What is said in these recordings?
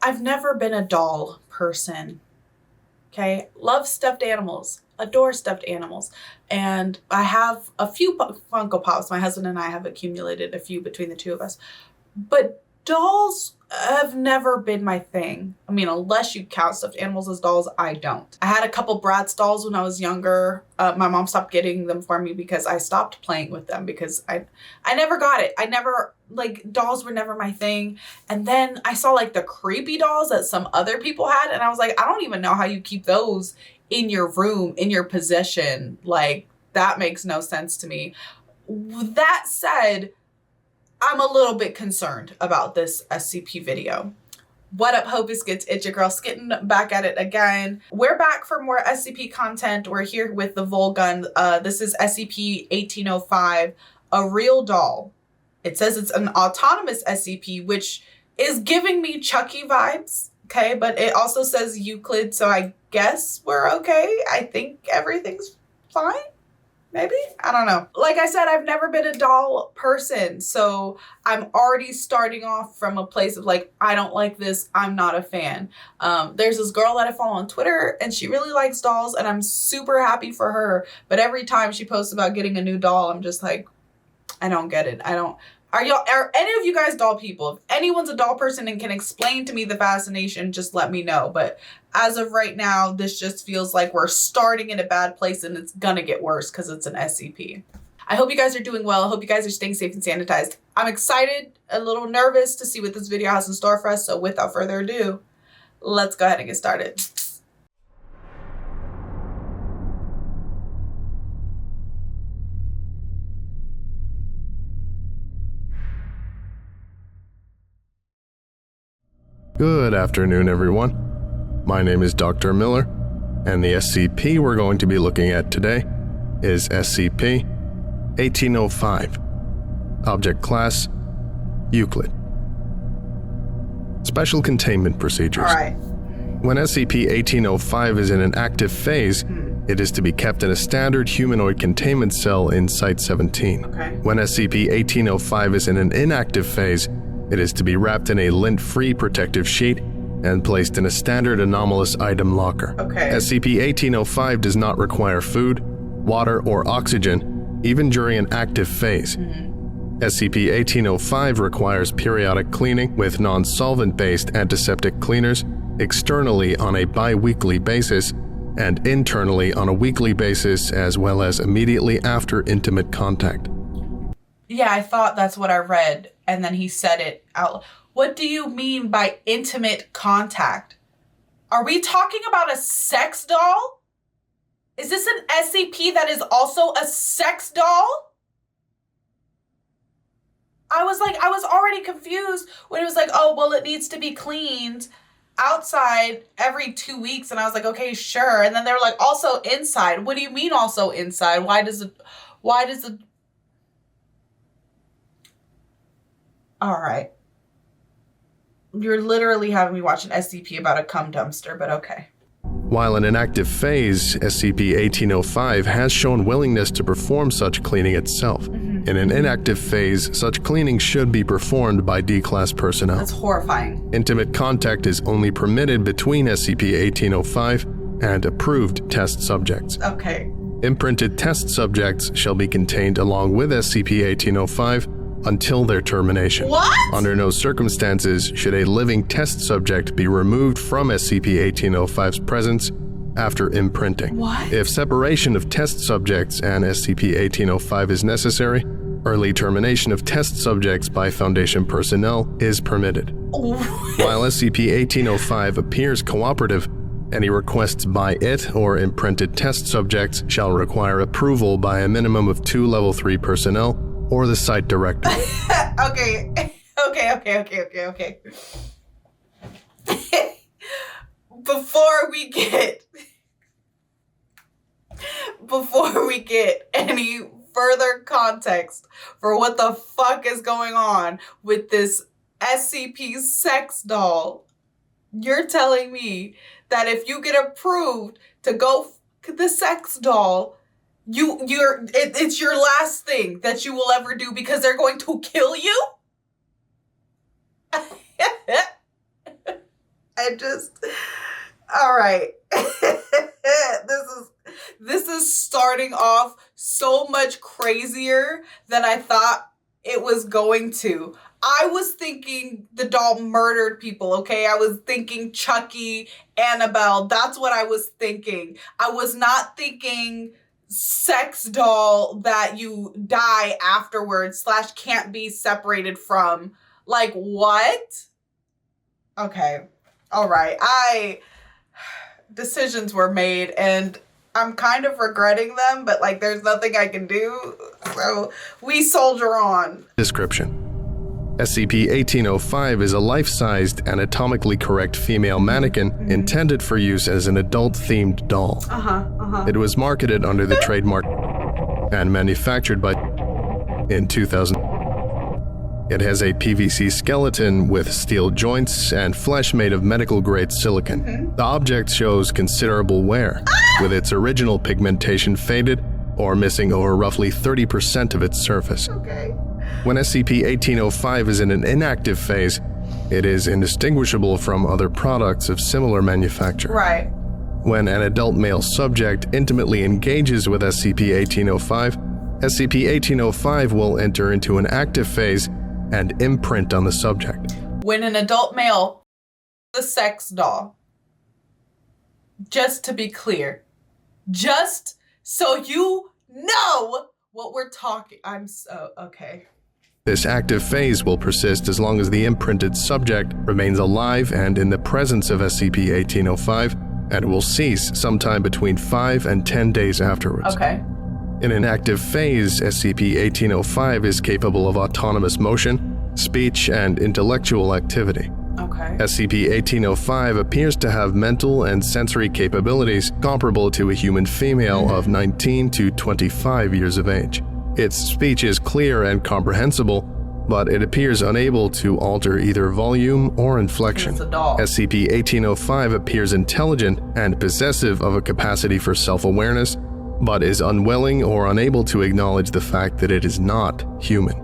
I've never been a doll person. Okay, love stuffed animals, adore stuffed animals, and I have a few Funko Pops. My husband and I have accumulated a few between the two of us, but dolls have never been my thing. I mean, unless you count stuffed animals as dolls, I don't. I had a couple Bratz dolls when I was younger. My mom stopped getting them for me because I stopped playing with them because I never got it. I never, like, dolls were never my thing. And then I saw like the creepy dolls that some other people had, and I was like, I don't even know how you keep those in your room, in your possession. Like, that makes no sense to me. That said, I'm a little bit concerned about this SCP video. What up, Hope Biscuits? It's your girl Skitten, back at it again. We're back for more SCP content. We're here with TheVolgun. This is SCP-1805, a real doll. It says it's an autonomous SCP, which is giving me Chucky vibes, okay? But it also says Euclid, so I guess we're okay. I think everything's fine. Maybe? I don't know. Like I said, I've never been a doll person, so I'm already starting off from a place of like, I don't like this, I'm not a fan. There's this girl that I follow on Twitter, and she really likes dolls, and I'm super happy for her, but every time she posts about getting a new doll, I'm just like, I don't get it. Are any of you guys doll people? If anyone's a doll person and can explain to me the fascination, just let me know. But as of right now, this just feels like we're starting in a bad place and it's gonna get worse because it's an SCP. I hope you guys are doing well. I hope you guys are staying safe and sanitized. I'm excited, a little nervous to see what this video has in store for us. So without further ado, let's go ahead and get started. Good afternoon, everyone. My name is Dr. Miller, and the SCP we're going to be looking at today is SCP-1805. Object Class: Euclid. Special Containment Procedures. All right. When SCP-1805 is in an active phase, it is to be kept in a standard humanoid containment cell in Site-17. Okay. When SCP-1805 is in an inactive phase, it is to be wrapped in a lint-free protective sheet and placed in a standard anomalous item locker. Okay. SCP-1805 does not require food, water, or oxygen, even during an active phase. SCP-1805 requires periodic cleaning with non-solvent-based antiseptic cleaners externally on a bi-weekly basis and internally on a weekly basis, as well as immediately after intimate contact. Yeah, I thought that's what I read, and then he said it out. What do you mean by intimate contact? Are we talking about a sex doll? Is this an SCP that is also a sex doll? I was already confused when it was like, oh, well, it needs to be cleaned outside every 2 weeks. And I was like, okay, sure. And then they were like, also inside. What do you mean also inside? Why does it... All right. You're literally having me watch an SCP about a cum dumpster, but okay. While in an active phase, SCP-1805 has shown willingness to perform such cleaning itself. In an inactive phase, such cleaning should be performed by D-Class personnel. That's horrifying. Intimate contact is only permitted between SCP-1805 and approved test subjects. Okay. Imprinted test subjects shall be contained along with SCP-1805 until their termination. What? Under no circumstances should a living test subject be removed from SCP-1805's presence after imprinting. What? If separation of test subjects and SCP-1805 is necessary, early termination of test subjects by Foundation personnel is permitted. While SCP-1805 appears cooperative, any requests by it or imprinted test subjects shall require approval by a minimum of 2 Level 3 personnel or the site director. Okay. Before we get any further context for what the fuck is going on with this SCP sex doll, you're telling me that if you get approved to go the sex doll, it's your last thing that you will ever do because they're going to kill you? All right. This is starting off so much crazier than I thought it was going to. I was thinking the doll murdered people, okay? I was thinking Chucky, Annabelle. That's what I was thinking. I was not thinking sex doll that you die afterwards / can't be separated from. Like, what? Okay. All right. Decisions were made and I'm kind of regretting them, but like there's nothing I can do. So we soldier on. Description. SCP-1805 is a life-sized, anatomically correct female mannequin intended for use as an adult-themed doll. It was marketed under the trademark and manufactured by in 2000. It has a PVC skeleton with steel joints and flesh made of medical-grade silicon. The object shows considerable wear, with its original pigmentation faded or missing over roughly 30% of its surface. Okay. When SCP-1805 is in an inactive phase, it is indistinguishable from other products of similar manufacture. Right. When an adult male subject intimately engages with SCP-1805, SCP-1805 will enter into an active phase and imprint on the subject. When an adult male, the sex doll, just to be clear, just so you know what we're talking, okay. This active phase will persist as long as the imprinted subject remains alive and in the presence of SCP-1805, and will cease sometime between 5 and 10 days afterwards. Okay. In an active phase, SCP-1805 is capable of autonomous motion, speech, and intellectual activity. Okay. SCP-1805 appears to have mental and sensory capabilities comparable to a human female of 19 to 25 years of age. Its speech is clear and comprehensible, but it appears unable to alter either volume or inflection. It's a doll. SCP-1805 appears intelligent and possessive of a capacity for self-awareness, but is unwilling or unable to acknowledge the fact that it is not human.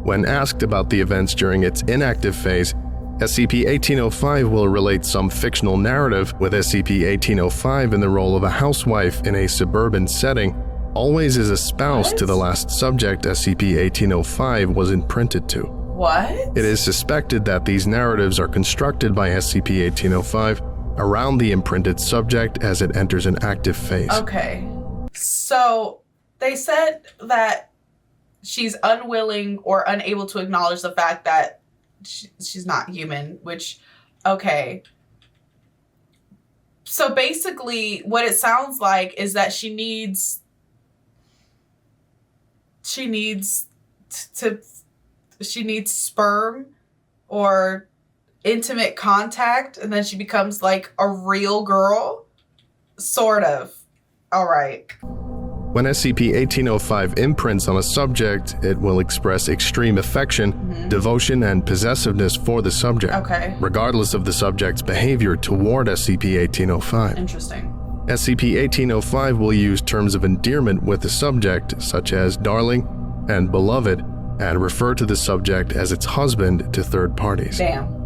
When asked about the events during its inactive phase, SCP-1805 will relate some fictional narrative, with SCP-1805 in the role of a housewife in a suburban setting, always as a spouse to the last subject SCP-1805 was imprinted to. What? It is suspected that these narratives are constructed by SCP-1805 around the imprinted subject as it enters an active phase. Okay. So they said that she's unwilling or unable to acknowledge the fact that she's not human, which, okay. So basically what it sounds like is that she needs sperm or intimate contact, and then she becomes like a real girl, sort of. All right. When SCP-1805 imprints on a subject, it will express extreme affection, devotion, and possessiveness for the subject, regardless of the subject's behavior toward SCP-1805. Interesting. SCP-1805 will use terms of endearment with the subject, such as darling and beloved, and refer to the subject as its husband to third parties. Damn.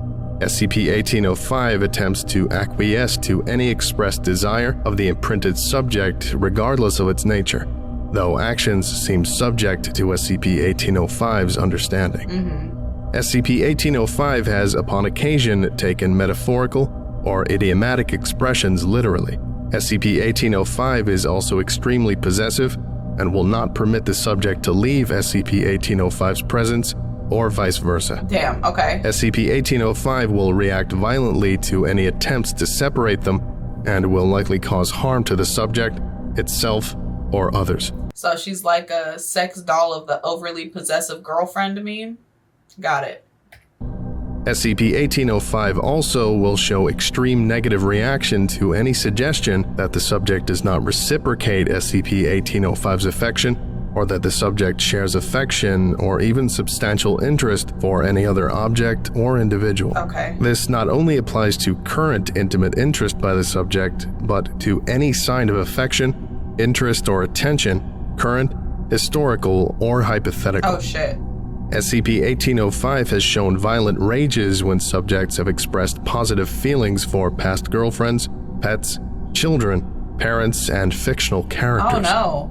SCP-1805 attempts to acquiesce to any expressed desire of the imprinted subject regardless of its nature, though actions seem subject to SCP-1805's understanding. SCP-1805 has upon occasion taken metaphorical or idiomatic expressions literally. SCP-1805 is also extremely possessive and will not permit the subject to leave SCP-1805's presence or vice versa. Damn, okay. SCP-1805 will react violently to any attempts to separate them and will likely cause harm to the subject, itself, or others. So she's like a sex doll of the overly possessive girlfriend meme? Got it. SCP-1805 also will show extreme negative reaction to any suggestion that the subject does not reciprocate SCP-1805's affection, or that the subject shares affection or even substantial interest for any other object or individual. Okay. This not only applies to current intimate interest by the subject, but to any sign of affection, interest, or attention, current, historical, or hypothetical. Oh shit. SCP-1805 has shown violent rages when subjects have expressed positive feelings for past girlfriends, pets, children, parents, and fictional characters. Oh no.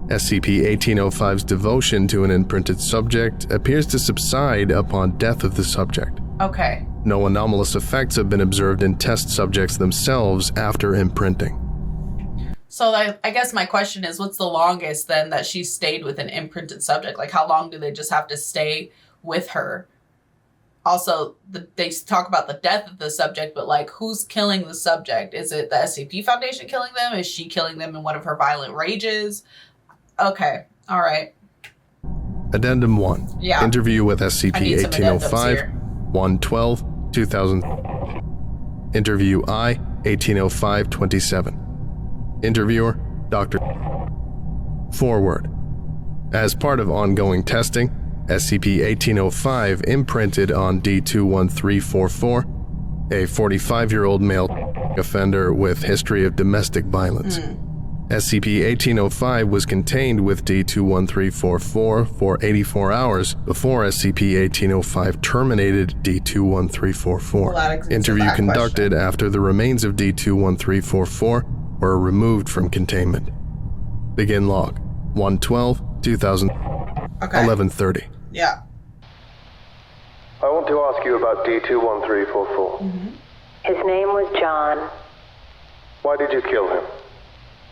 SCP-1805's devotion to an imprinted subject appears to subside upon death of the subject. Okay. No anomalous effects have been observed in test subjects themselves after imprinting. So I guess my question is, what's the longest then that she stayed with an imprinted subject? Like, how long do they just have to stay with her? Also, they talk about the death of the subject, but like, who's killing the subject? Is it the SCP Foundation killing them? Is she killing them in one of her violent rages? Okay. All right. Addendum 1. Yeah. Interview with SCP-1805, 1/12/2000. Interview I, 1805-27. Interviewer, Dr. Forward. As part of ongoing testing, SCP-1805 imprinted on D21344, a 45-year-old male offender with history of domestic violence. SCP-1805 was contained with D21344 for 84 hours before SCP-1805 terminated D21344. Well, Interview conducted after the remains of D21344 were removed from containment. Begin log. 1/12/2000. Okay. 11:30. Yeah. I want to ask you about D21344. His name was John. Why did you kill him?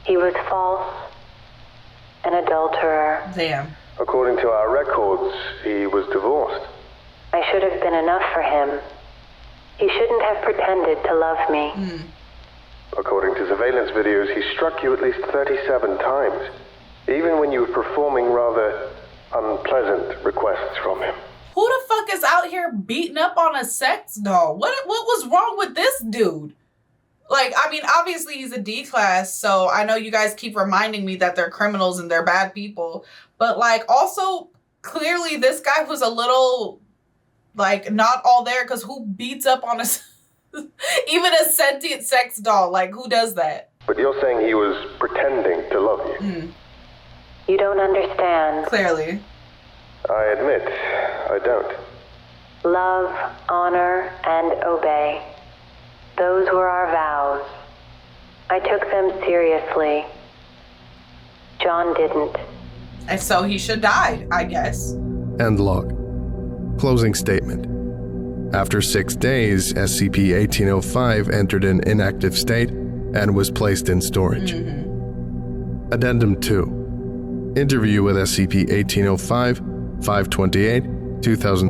He was false, an adulterer. Damn. According to our records, he was divorced. I should have been enough for him. He shouldn't have pretended to love me. According to surveillance videos, he struck you at least 37 times, even when you were performing rather unpleasant requests from him. Who the fuck is out here beating up on a sex doll? What was wrong with this dude? Like, I mean, obviously he's a D class, so I know you guys keep reminding me that they're criminals and they're bad people. But, like, also, clearly this guy was a little, like, not all there, because who beats up on a... even a sentient sex doll? Like, who does that? But you're saying he was pretending to love you. You don't understand. Clearly. I admit, I don't. Love, honor, and obey. Those were our vows. I took them seriously. John didn't. And so he should die, I guess. End log. Closing statement. After 6 days, SCP-1805 entered an inactive state and was placed in storage. Addendum 2. Interview with SCP-1805, 5/28/2000.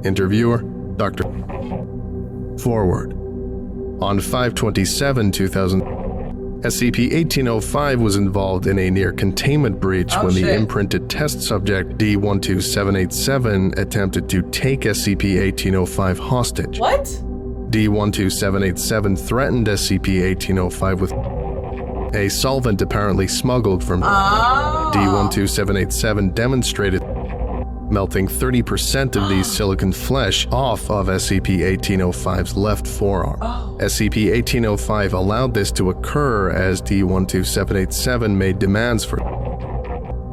Interviewer, Dr. Forward. On 5/27/2000, SCP-1805 was involved in a near-containment breach when the imprinted test subject D12787 attempted to take SCP-1805 hostage. What? D12787 threatened SCP-1805 with a solvent apparently smuggled from D12787 demonstrated melting 30% of the silicon flesh off of SCP-1805's left forearm. SCP-1805 allowed this to occur as D12787 made demands for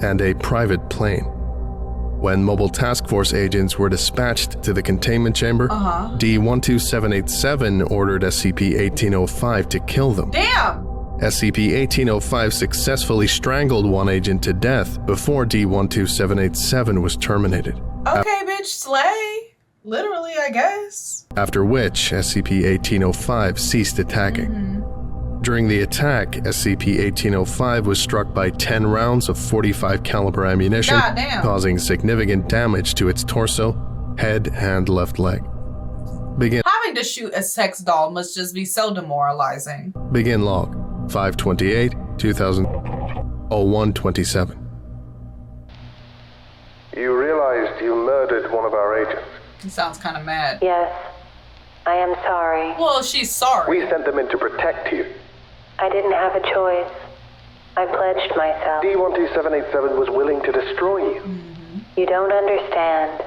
and a private plane. When Mobile Task Force agents were dispatched to the containment chamber, D12787 ordered SCP-1805 to kill them. Damn! SCP-1805 successfully strangled one agent to death before D12787 was terminated. Okay, bitch, slay. Literally, I guess. After which, SCP-1805 ceased attacking. During the attack, SCP-1805 was struck by 10 rounds of .45 caliber ammunition, causing significant damage to its torso, head, and left leg. Having to shoot a sex doll must just be so demoralizing. Begin log. 5/28/2000-01/27. You realized you murdered one of our agents. He sounds kind of mad. Yes, I am sorry. Well, she's sorry. We sent them in to protect you. I didn't have a choice. I pledged myself. D12787 was willing to destroy you. You don't understand.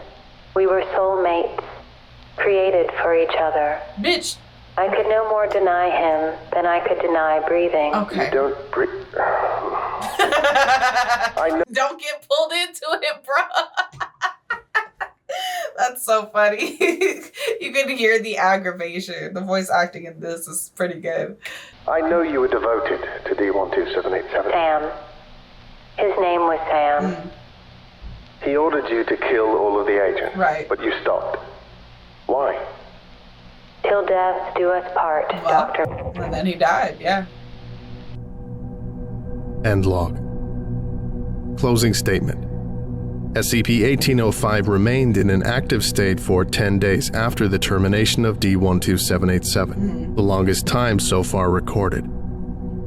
We were soulmates, created for each other. Bitch. I could no more deny him than I could deny breathing. Okay. You don't breathe. I know. Don't get pulled into it, bro. That's so funny. You can hear the aggravation. The voice acting in this is pretty good. I know you were devoted to D12787. Sam. His name was Sam. He ordered you to kill all of the agents. Right. But you stopped. Why? Till death do us part, Doctor. And then he died, yeah. End log. Closing statement. SCP-1805 remained in an active state for 10 days after the termination of D12787, the longest time so far recorded.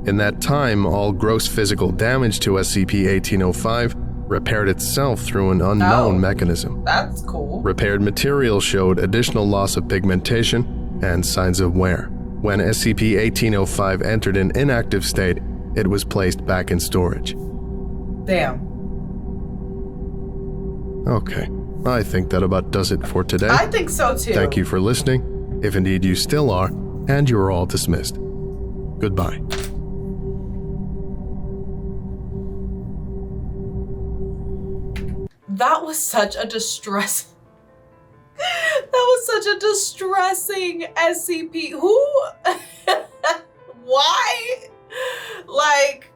In that time, all gross physical damage to SCP-1805 repaired itself through an unknown mechanism. That's cool. Repaired material showed additional loss of pigmentation and signs of wear. When SCP-1805 entered an inactive state, it was placed back in storage. Damn. Okay, I think that about does it for today. I think so too. Thank you for listening, if indeed you still are, and you are all dismissed. Goodbye. That was such a distress. That was such a distressing SCP. Who? Why? Like,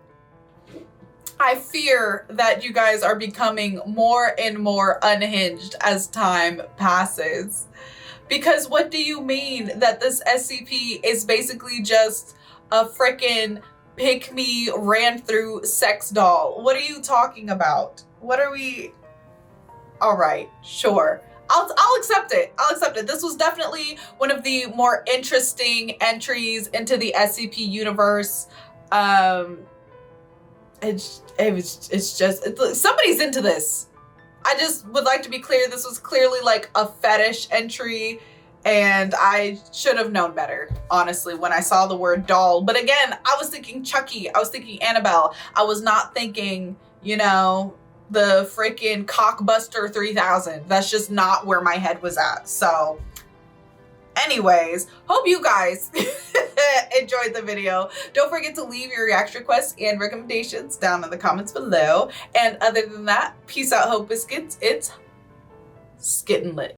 I fear that you guys are becoming more and more unhinged as time passes. Because what do you mean that this SCP is basically just a frickin' pick-me ran through sex doll? What are you talking about? What are we... All right, sure. I'll accept it. I'll accept it. This was definitely one of the more interesting entries into the SCP universe. It's just somebody's into this. I just would like to be clear. This was clearly like a fetish entry, and I should have known better, honestly, when I saw the word doll. But again, I was thinking Chucky. I was thinking Annabelle. I was not thinking, you know, the freaking Cockbuster 3000. That's just not where my head was at. So anyways, hope you guys enjoyed the video. Don't forget to leave your reaction requests and recommendations down in the comments below. And other than that, peace out, Hope Biscuits. It's Skittenlit.